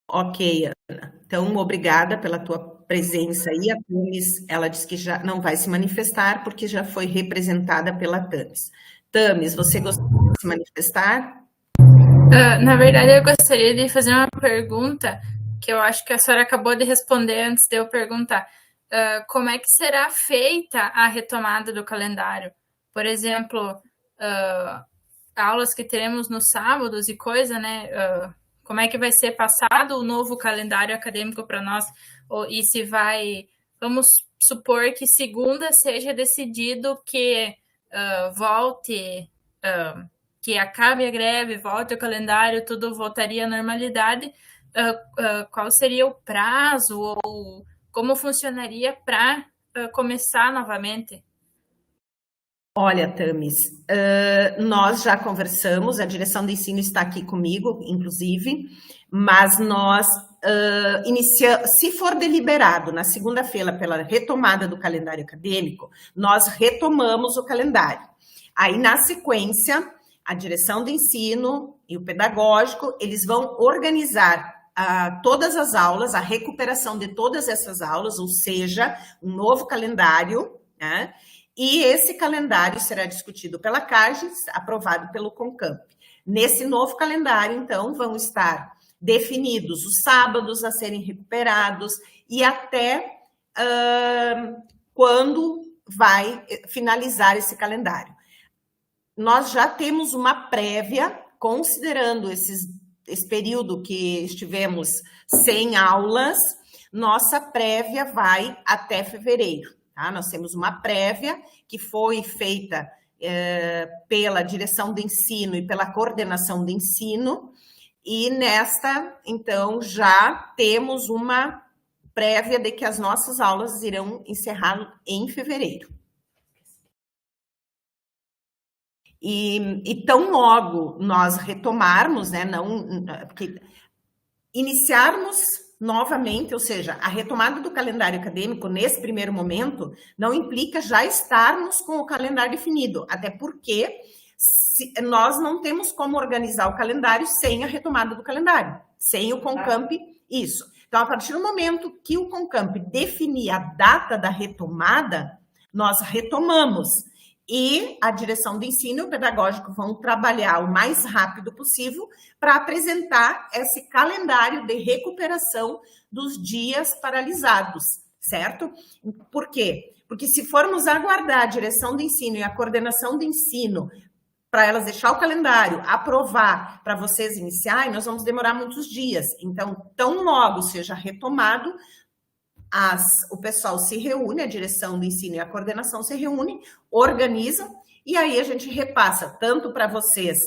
Ok, Ana. Então, obrigada pela tua presença aí. A Tamis, ela disse que já não vai se manifestar porque já foi representada pela Tamis. Tamis, você gostaria de se manifestar? Na verdade, eu gostaria de fazer uma pergunta que eu acho que a senhora acabou de responder antes de eu perguntar. Como é que será feita a retomada do calendário? Por exemplo, aulas que teremos nos sábados e coisa, né? Como é que vai ser passado o novo calendário acadêmico para nós? E se vai... Vamos supor que segunda seja decidido que volte... que acabe a greve, volte o calendário, tudo voltaria à normalidade. Qual seria o prazo ou como funcionaria para começar novamente? Olha, Tamis, nós já conversamos, a direção de ensino está aqui comigo, inclusive, mas nós iniciamos, se for deliberado na segunda-feira pela retomada do calendário acadêmico, nós retomamos o calendário. Aí, na sequência, a direção de ensino e o pedagógico, eles vão organizar todas as aulas, a recuperação de todas essas aulas, ou seja, um novo calendário, né? E esse calendário será discutido pela CAGES, aprovado pelo CONCAMP. Nesse novo calendário, então, vão estar definidos os sábados a serem recuperados e até quando vai finalizar esse calendário. Nós já temos uma prévia, considerando esse período que estivemos sem aulas, nossa prévia vai até fevereiro. Tá? Nós temos uma prévia que foi feita pela direção de ensino e pela coordenação de ensino, e nesta, então, já temos uma prévia de que as nossas aulas irão encerrar em fevereiro. E tão logo nós retomarmos, né, porque iniciarmos novamente, ou seja, a retomada do calendário acadêmico nesse primeiro momento não implica já estarmos com o calendário definido, até porque nós não temos como organizar o calendário sem a retomada do calendário, sem o CONCAMP, isso. Então, a partir do momento que o CONCAMP definir a data da retomada, nós retomamos. E a direção de ensino e o pedagógico vão trabalhar o mais rápido possível para apresentar esse calendário de recuperação dos dias paralisados, certo? Por quê? Porque se formos aguardar a direção de ensino e a coordenação de ensino para elas deixar o calendário, aprovar para vocês iniciarem, nós vamos demorar muitos dias. Então, tão logo seja retomado, o pessoal se reúne, a direção do ensino e a coordenação se reúnem, organizam, e aí a gente repassa tanto para vocês,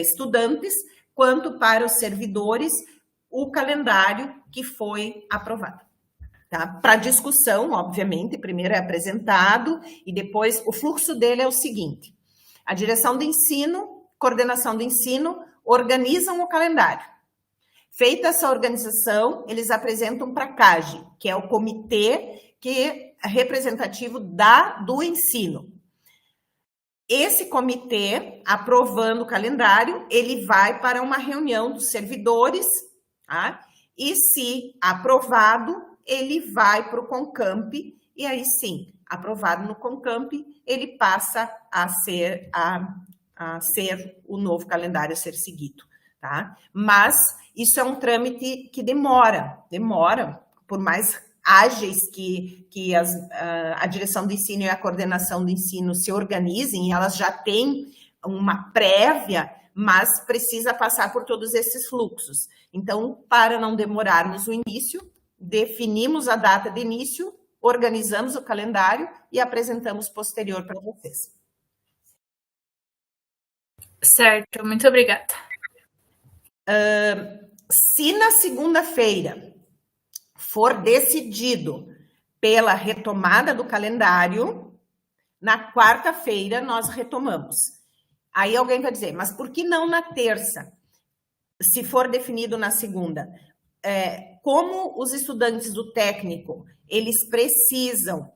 estudantes, quanto para os servidores, o calendário que foi aprovado. Tá? Para discussão, obviamente, primeiro é apresentado, e depois o fluxo dele é o seguinte: a direção do ensino, coordenação do ensino, organizam o calendário. Feita essa organização, eles apresentam para a CAGE, que é o comitê que é representativo do ensino. Esse comitê, aprovando o calendário, ele vai para uma reunião dos servidores, tá? E se aprovado, ele vai para o Concamp, e aí sim, aprovado no Concamp, ele passa a ser o novo calendário a ser seguido, tá? Mas isso é um trâmite que demora, por mais ágeis que a direção do ensino e a coordenação do ensino se organizem, elas já têm uma prévia, mas precisa passar por todos esses fluxos. Então, para não demorarmos o início, definimos a data de início, organizamos o calendário e apresentamos posterior para vocês. Certo, muito obrigada. Se na segunda-feira for decidido pela retomada do calendário, na quarta-feira nós retomamos. Aí alguém vai dizer, mas por que não na terça? Se for definido na segunda. Como os estudantes do técnico, eles precisam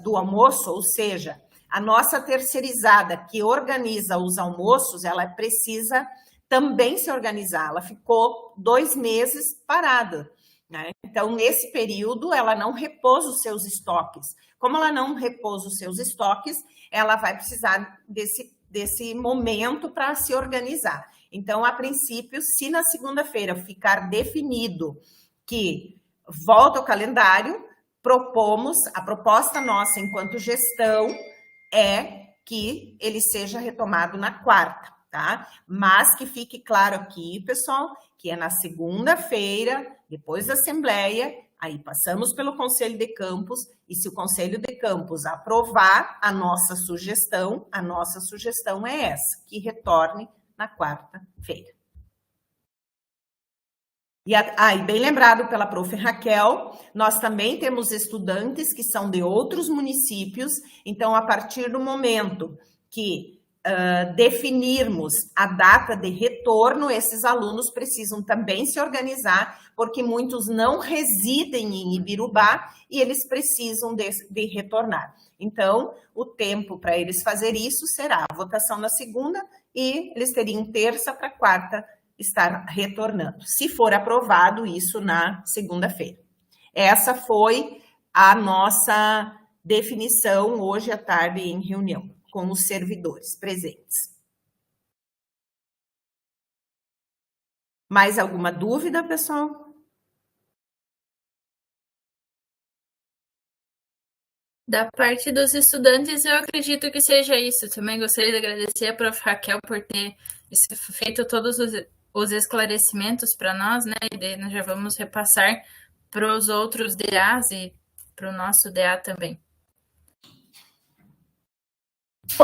do almoço, ou seja, a nossa terceirizada que organiza os almoços, ela precisa também se organizar. Ela ficou 2 meses parada, né? Então, nesse período, ela não repôs os seus estoques. Como ela não repôs os seus estoques, ela vai precisar desse momento para se organizar. Então, a princípio, se na segunda-feira ficar definido que volta ao calendário, a proposta nossa enquanto gestão é que ele seja retomado na quarta, tá? Mas que fique claro aqui, pessoal, que é na segunda-feira, depois da assembleia, aí passamos pelo Conselho de Campus, e se o Conselho de Campus aprovar a nossa sugestão é essa, que retorne na quarta-feira. E bem lembrado pela prof. Raquel, nós também temos estudantes que são de outros municípios, então, a partir do momento que definirmos a data de retorno, esses alunos precisam também se organizar, porque muitos não residem em Ibirubá e eles precisam de retornar. Então, o tempo para eles fazer isso será a votação na segunda e eles teriam terça para quarta estar retornando, se for aprovado isso na segunda-feira. Essa foi a nossa definição hoje à tarde em reunião com os servidores presentes. Mais alguma dúvida, pessoal? Da parte dos estudantes, eu acredito que seja isso. Também gostaria de agradecer a prof. Raquel por ter feito todos os esclarecimentos para nós, né? E daí nós já vamos repassar para os outros DAs e para o nosso DA também.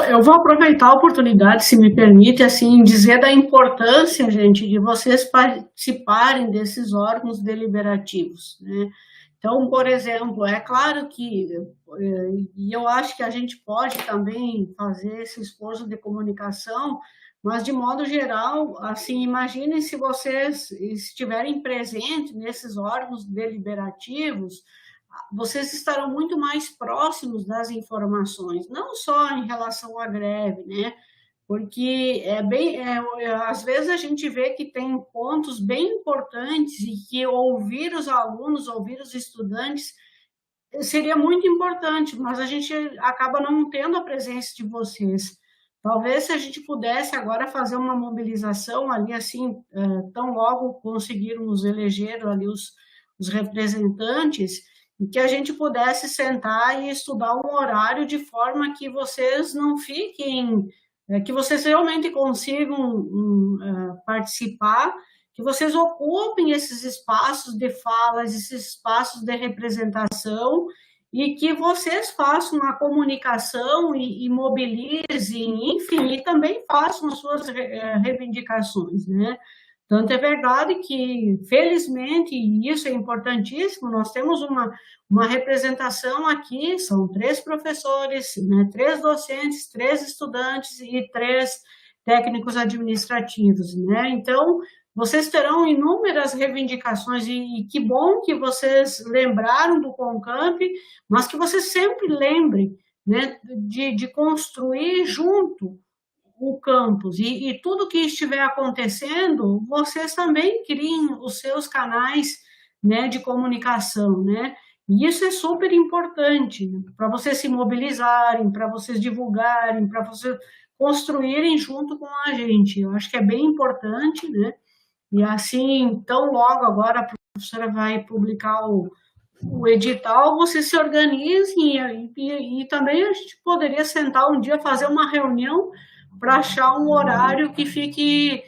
Eu vou aproveitar a oportunidade, se me permite, assim, dizer da importância, gente, de vocês participarem desses órgãos deliberativos, né? Então, por exemplo, é claro que, e eu acho que a gente pode também fazer esse esforço de comunicação, mas, de modo geral, assim, imaginem se vocês estiverem presentes nesses órgãos deliberativos, vocês estarão muito mais próximos das informações, não só em relação à greve, né? Porque às vezes a gente vê que tem pontos bem importantes e que ouvir os alunos, ouvir os estudantes seria muito importante, mas a gente acaba não tendo a presença de vocês. Talvez se a gente pudesse agora fazer uma mobilização ali, assim, tão logo conseguirmos eleger ali os representantes, que a gente pudesse sentar e estudar um horário de forma que vocês não fiquem, que vocês realmente consigam participar que vocês ocupem esses espaços de falas, esses espaços de representação, e que vocês façam a comunicação e mobilizem, enfim, e também façam as suas reivindicações, né? Tanto é verdade que, felizmente, e isso é importantíssimo, nós temos uma representação aqui, são 3 professores, né, 3 docentes, 3 estudantes e 3 técnicos administrativos, né? Então, vocês terão inúmeras reivindicações, e que bom que vocês lembraram do Concamp, mas que vocês sempre lembrem, né, de construir junto o campus, e tudo que estiver acontecendo, vocês também criem os seus canais, né, de comunicação, né? E isso é super importante, né, para vocês se mobilizarem, para vocês divulgarem, para vocês construírem junto com a gente. Eu acho que é bem importante, né? E assim, tão logo agora a professora vai publicar o edital, vocês se organizem, e também a gente poderia sentar um dia, fazer uma reunião para achar um horário que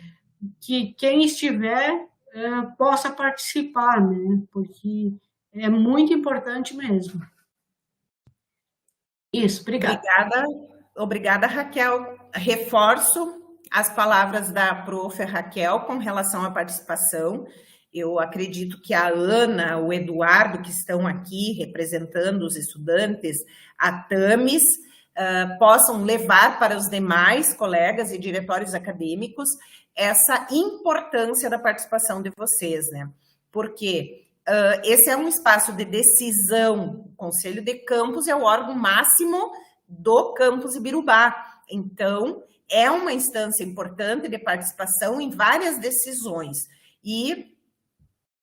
quem estiver possa participar, né? Porque é muito importante mesmo. Isso, obrigada. Obrigada, Raquel. Reforço as palavras da prof. Raquel com relação à participação. Eu acredito que a Ana, o Eduardo, que estão aqui representando os estudantes, a Tamis, possam levar para os demais colegas e diretórios acadêmicos essa importância da participação de vocês, né? Porque esse é um espaço de decisão. O Conselho de Campus é o órgão máximo do Campus Ibirubá. Então, é uma instância importante de participação em várias decisões. E,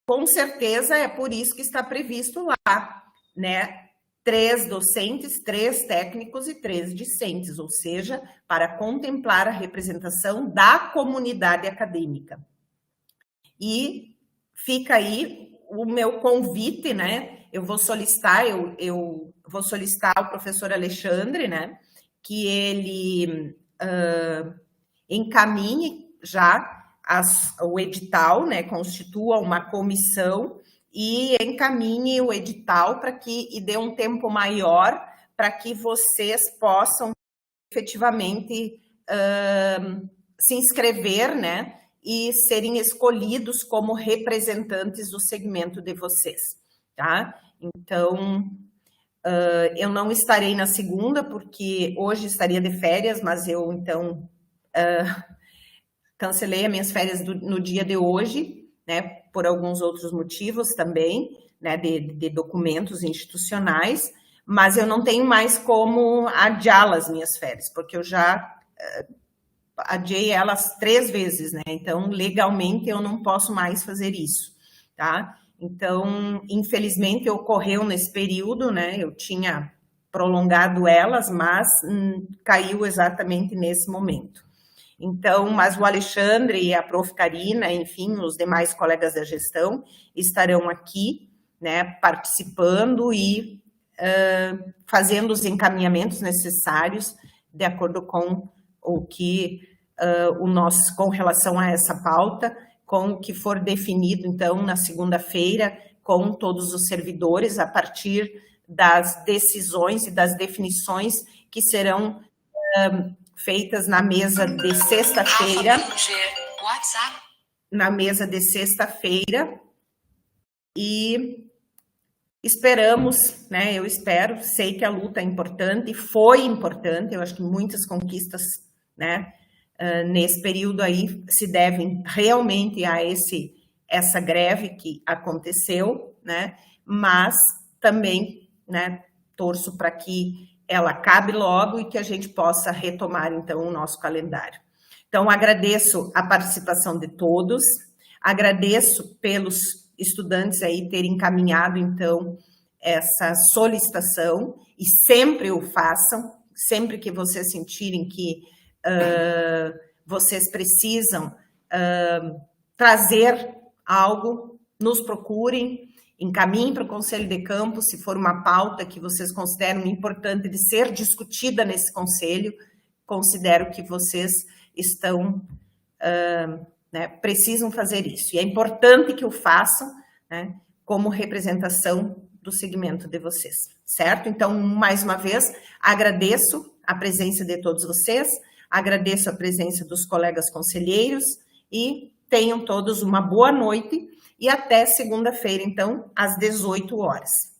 com certeza, é por isso que está previsto lá, né? 3 docentes, 3 técnicos e 3 discentes, ou seja, para contemplar a representação da comunidade acadêmica. E fica aí o meu convite, né? Eu vou solicitar ao professor Alexandre, né? Que ele encaminhe já o edital, né? Constitua uma comissão e encaminhe o edital e dê um tempo maior para que vocês possam efetivamente se inscrever, né, e serem escolhidos como representantes do segmento de vocês, tá? Então, eu não estarei na segunda, porque hoje estaria de férias, mas eu, então, cancelei as minhas férias no dia de hoje, né, por alguns outros motivos também, né, de documentos institucionais, mas eu não tenho mais como adiar as minhas férias, porque eu já adiei elas 3 vezes, né, então legalmente eu não posso mais fazer isso, tá? Então, infelizmente, ocorreu nesse período, né, eu tinha prolongado elas, mas caiu exatamente nesse momento. Então, mas o Alexandre e a prof. Karina, enfim, os demais colegas da gestão estarão aqui, né, participando e fazendo os encaminhamentos necessários de acordo com o que com relação a essa pauta, com o que for definido, então, na segunda-feira, com todos os servidores, a partir das decisões e das definições que serão feitas na mesa de sexta-feira. Na mesa de sexta-feira. E esperamos, né? Eu espero, sei que a luta é importante, foi importante, eu acho que muitas conquistas, né, nesse período aí se devem realmente a essa greve que aconteceu, né? Mas também, né, torço para que ela acabe logo e que a gente possa retomar, então, o nosso calendário. Então, agradeço a participação de todos, agradeço pelos estudantes aí terem encaminhado, então, essa solicitação, e sempre o façam, sempre que vocês sentirem que vocês precisam trazer algo, nos procurem, encaminhem para o Conselho de Campus, se for uma pauta que vocês consideram importante de ser discutida nesse conselho, considero que vocês estão né, precisam fazer isso. E é importante que o façam, né, como representação do segmento de vocês, certo? Então, mais uma vez, agradeço a presença de todos vocês, agradeço a presença dos colegas conselheiros e tenham todos uma boa noite e até segunda-feira, então, às 18 horas.